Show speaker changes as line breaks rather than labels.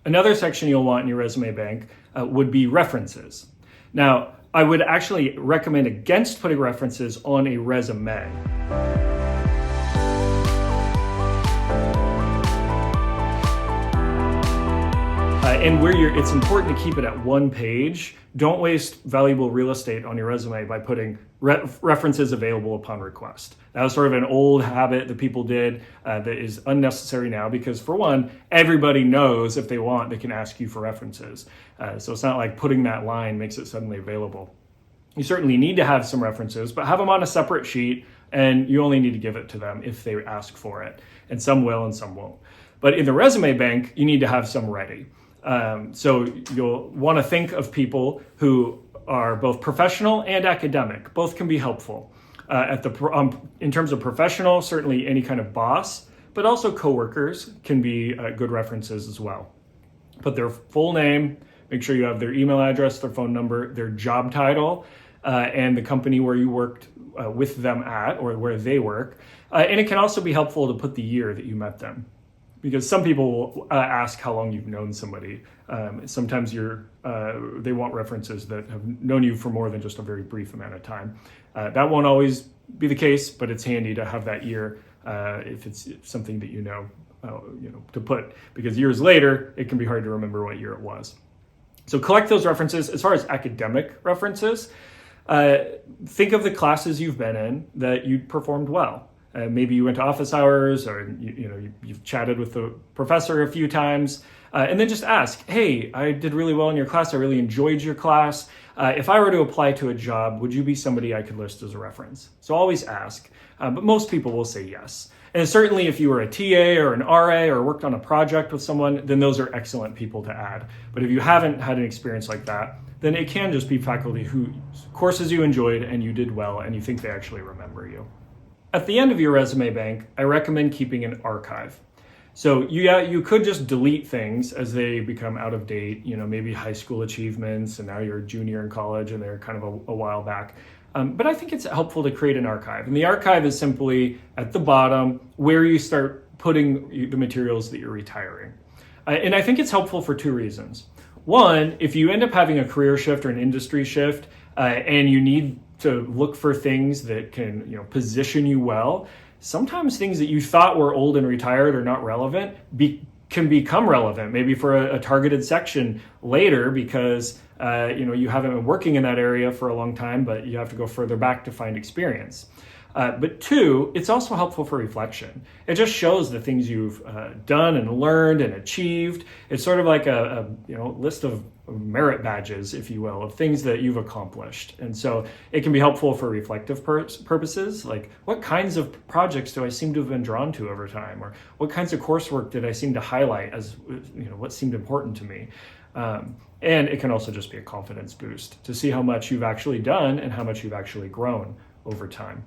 Another section you'll want in your resume bank would be references. Now, I would actually recommend against putting references on a resume. And it's important to keep it at one page. Don't waste valuable real estate on your resume by putting references available upon request. That was sort of an old habit that people did that is unnecessary now because, for one, everybody knows if they want, they can ask you for references. So it's not like putting that line makes it suddenly available. You certainly need to have some references, but have them on a separate sheet, and you only need to give it to them if they ask for it. And some will and some won't. But in the resume bank, you need to have some ready. So you'll want to think of people who are both professional and academic. Both can be helpful. In terms of professional, certainly any kind of boss, but also coworkers can be good references as well. Put their full name, make sure you have their email address, their phone number, their job title, and the company where you worked with them at or where they work. And it can also be helpful to put the year that you met them. Because some people will ask how long you've known somebody. Sometimes they want references that have known you for more than just a very brief amount of time. That won't always be the case, but it's handy to have that year if it's something that you know to put. Because years later, it can be hard to remember what year it was. So collect those references. As far as academic references, think of the classes you've been in that you performed well. Maybe you went to office hours, or you've chatted with the professor a few times, and then just ask, hey, I did really well in your class. I really enjoyed your class. If I were to apply to a job, would you be somebody I could list as a reference? So always ask, but most people will say yes. And certainly if you were a TA or an RA or worked on a project with someone, then those are excellent people to add. But if you haven't had an experience like that, then it can just be faculty whose courses you enjoyed and you did well and you think they actually remember you. At the end of your resume bank, I recommend keeping an archive. So you could just delete things as they become out of date, maybe high school achievements, and now you're a junior in college and they're kind of a while back. But I think it's helpful to create an archive. And the archive is simply at the bottom where you start putting the materials that you're retiring. And I think it's helpful for two reasons. One, if you end up having a career shift or an industry shift and you need to look for things that can position you well, sometimes things that you thought were old and retired or not relevant can become relevant, maybe for a targeted section later because you haven't been working in that area for a long time, but you have to go further back to find experience. But two, it's also helpful for reflection. It just shows the things you've done and learned and achieved. It's sort of like a list of merit badges, if you will, of things that you've accomplished. And so it can be helpful for reflective purposes, like what kinds of projects do I seem to have been drawn to over time, or what kinds of coursework did I seem to highlight as what seemed important to me. And it can also just be a confidence boost to see how much you've actually done and how much you've actually grown over time.